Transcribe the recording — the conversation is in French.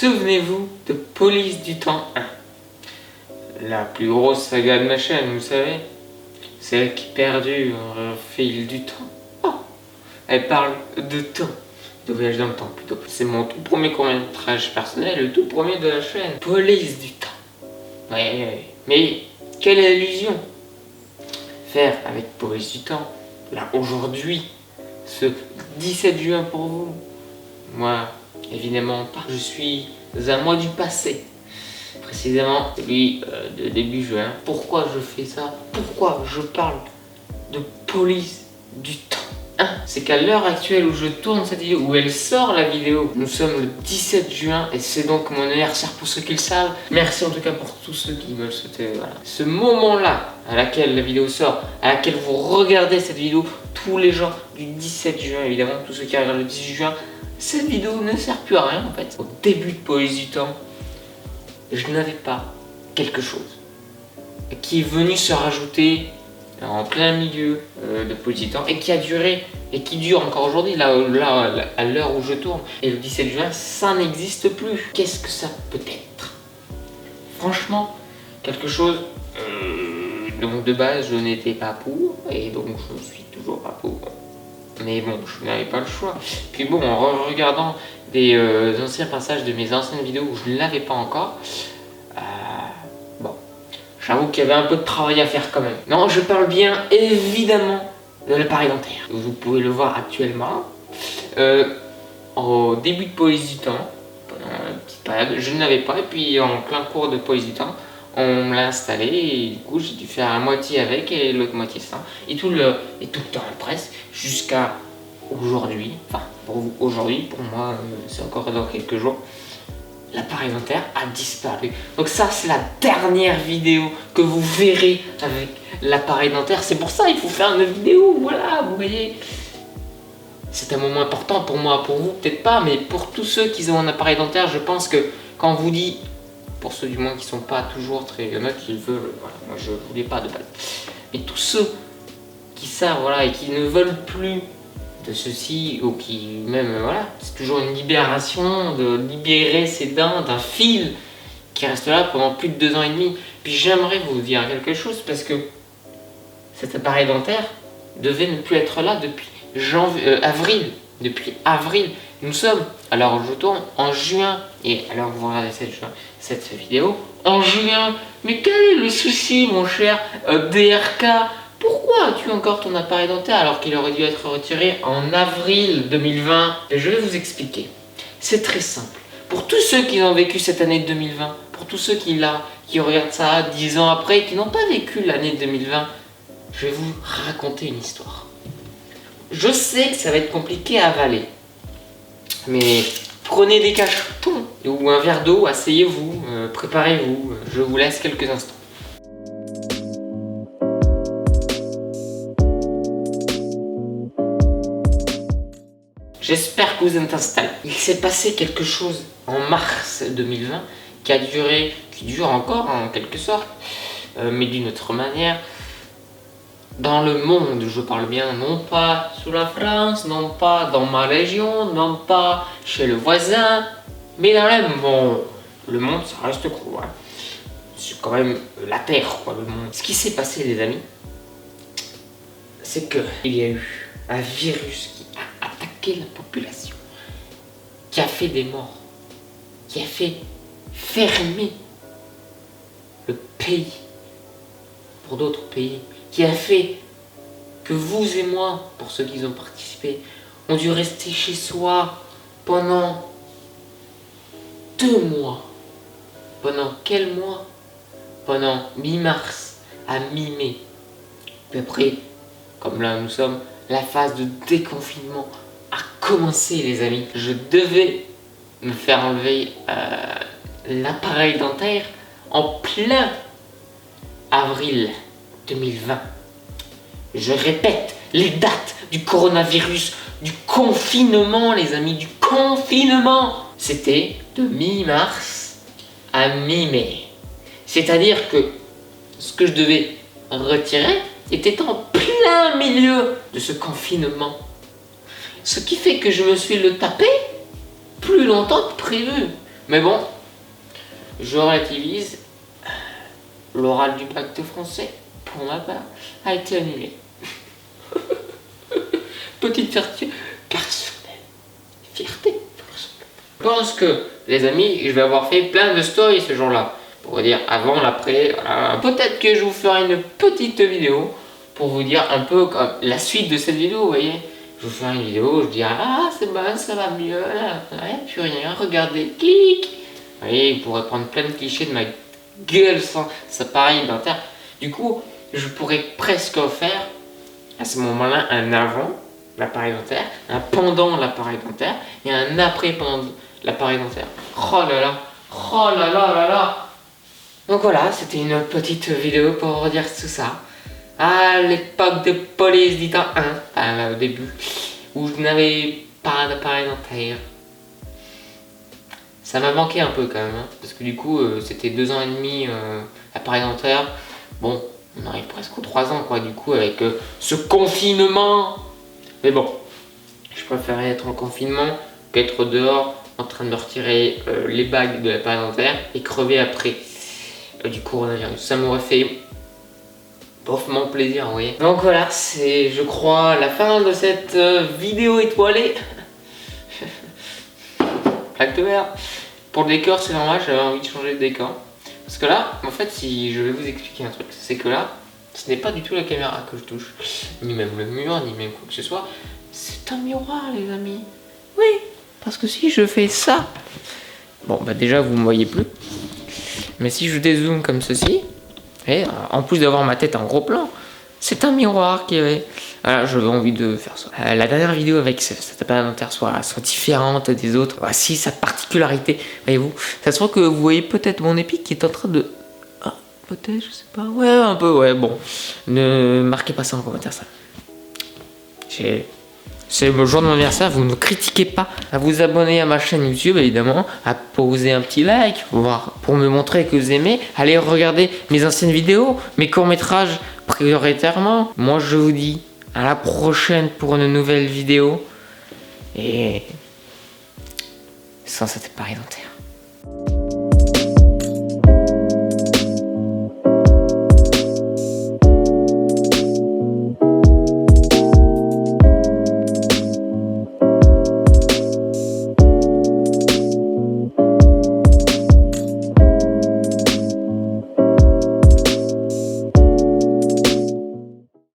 Souvenez-vous de Police du Temps 1. La plus grosse saga de ma chaîne, vous savez. Celle qui perdure au fil du temps. Oh, elle parle de temps. De voyage dans le temps plutôt. C'est mon tout premier court-métrage personnel, le tout premier de la chaîne. Police du Temps. Ouais. Mais quelle illusion faire avec Police du Temps, là aujourd'hui, ce 17 juin pour vous. Moi, évidemment pas. Je suis un mois du passé. Précisément celui de début juin. Pourquoi je fais ça? Pourquoi je parle de Police du Temps 1? C'est qu'à l'heure actuelle où je tourne cette vidéo, où elle sort la vidéo, nous sommes le 17 juin et c'est donc mon anniversaire pour ceux qui le savent. Merci en tout cas pour tous ceux qui me le souhaitaient. Voilà. Ce moment-là, à laquelle la vidéo sort, à laquelle vous regardez cette vidéo, tous les gens du 17 juin, évidemment, tous ceux qui regardent le 18 juin, cette vidéo ne sert plus à rien en fait. Au début de Police du Temps, je n'avais pas quelque chose qui est venu se rajouter en plein milieu de Police du Temps et qui a duré et qui dure encore aujourd'hui, là, à l'heure où je tourne. Et le 17 juin, ça n'existe plus. Qu'est-ce que ça peut être? Franchement, quelque chose donc de base je n'étais pas pour et donc je suis toujours pas pour. Mais bon, je n'avais pas le choix. Puis bon, en regardant des anciens passages de mes anciennes vidéos où je ne l'avais pas encore, bon, j'avoue qu'il y avait un peu de travail à faire quand même. Non, je parle bien évidemment de l'appareil dentaire. Vous pouvez le voir actuellement. Au début de Police du Temps, pendant une petite période, je ne l'avais pas. Et puis en plein cours de Police du Temps, on me l'a installé et du coup j'ai dû faire la moitié avec et l'autre moitié sans. Et tout le temps presque, jusqu'à aujourd'hui. Enfin, pour vous aujourd'hui, pour moi c'est encore dans quelques jours. L'appareil dentaire a disparu. Donc ça c'est la dernière vidéo que vous verrez avec l'appareil dentaire. C'est pour ça il faut faire une vidéo, voilà, vous voyez. C'est un moment important pour moi, pour vous peut-être pas, mais pour tous ceux qui ont un appareil dentaire, je pense que quand on vous dit, pour ceux du moins qui sont pas toujours très, il y en a qui veulent, voilà, moi je voulais pas de base, mais tous ceux qui savent, voilà, et qui ne veulent plus de ceci, ou qui même, voilà, c'est toujours une libération, de libérer ses dents d'un fil qui reste là pendant plus de 2 ans et demi. Puis j'aimerais vous dire quelque chose, parce que cet appareil dentaire devait ne plus être là depuis avril. Depuis avril, nous sommes, alors je tourne en juin, et alors vous regardez cette vidéo, en juin, mais quel est le souci mon cher DRK? Pourquoi as-tu encore ton appareil dentaire alors qu'il aurait dû être retiré en avril 2020? Et je vais vous expliquer. C'est très simple. Pour tous ceux qui ont vécu cette année de 2020, pour tous ceux qui regardent ça 10 ans après et qui n'ont pas vécu l'année 2020, je vais vous raconter une histoire. Je sais que ça va être compliqué à avaler, mais prenez des cachetons ou un verre d'eau, asseyez-vous, préparez-vous, je vous laisse quelques instants. J'espère que vous êtes installés. Il s'est passé quelque chose en mars 2020 qui dure encore en quelque sorte, mais d'une autre manière. Dans le monde, je parle bien, non pas sous la France, non pas dans ma région, non pas chez le voisin, mais dans le monde. Le monde, ça reste gros, hein. C'est quand même la Terre, quoi, le monde. Ce qui s'est passé, les amis, c'est qu'il y a eu un virus qui a attaqué la population, qui a fait des morts, qui a fait fermer le pays pour d'autres pays, qui a fait que vous et moi, pour ceux qui ont participé, ont dû rester chez soi pendant 2 mois. Pendant quel mois? Pendant mi-mars à mi-mai. Puis après, comme là nous sommes, la phase de déconfinement a commencé, les amis. Je devais me faire enlever l'appareil dentaire en plein avril 2020. Je répète, les dates du coronavirus, du confinement, les amis, du confinement, c'était de mi-mars à mi-mai. C'est-à-dire que ce que je devais retirer était en plein milieu de ce confinement. Ce qui fait que je me suis le tapé plus longtemps que prévu. Mais bon, je relativise. L'oral du bac de français, pour ma part, a été annulé. Petite fierté personnelle. Fierté personnelle. Je pense que, les amis, je vais avoir fait plein de stories ce jour-là. Pour vous dire avant, l'après. Voilà. Peut-être que je vous ferai une petite vidéo pour vous dire un peu comme la suite de cette vidéo, vous voyez. Je vous ferai une vidéo, je dirai ah c'est bon, ça va mieux, plus rien, regardez, clic. Vous voyez, vous pourrez prendre plein de clichés de ma gueule sans appareil dentaire. Du coup, je pourrais presque faire à ce moment-là un avant l'appareil dentaire, un pendant l'appareil dentaire et un après pendant l'appareil dentaire. Oh là là, oh là là là là. Donc voilà, c'était une petite vidéo pour dire tout ça. À l'époque de police du temps 1, enfin, au début, où je n'avais pas d'appareil dentaire. Ça m'a manqué un peu quand même, hein, parce que du coup, c'était 2 ans et demi appareil dentaire. Bon, on arrive presque aux 3 ans, quoi, du coup, avec ce confinement. Mais bon, je préférais être en confinement qu'être dehors, en train de me retirer les bagues de l'appareil dentaire et crever après du coronavirus. Ça m'aurait fait mon plaisir, vous voyez. Donc voilà, c'est, je crois, la fin de cette vidéo étoilée. Plaque de verre. Pour le décor, c'est normal, j'avais envie de changer de décor. Parce que là, en fait, si je vais vous expliquer un truc, c'est que là, ce n'est pas du tout la caméra que je touche, ni même le mur, ni même quoi que ce soit. C'est un miroir, les amis. Oui, parce que si je fais ça, bon, bah déjà, vous ne me voyez plus. Mais si je dézoome comme ceci, et en plus d'avoir ma tête en gros plan, c'est un miroir qui avait. Voilà, j'avais envie de faire ça. La dernière vidéo avec cet appareil dentaire soit différente des autres. Voici sa particularité. Voyez-vous, ça se voit que vous voyez peut-être mon épi qui est en train de. Ah, peut-être, je sais pas. Ouais, un peu, ouais, bon. Ne marquez pas ça en commentaire, ça. C'est le jour de mon anniversaire, vous ne critiquez pas à vous abonner à ma chaîne YouTube, évidemment, à poser un petit like, pour me montrer que vous aimez. Allez regarder mes anciennes vidéos, mes courts-métrages prioritairement. Moi, je vous dis à la prochaine pour une nouvelle vidéo. Et sans cet appareil dentaire.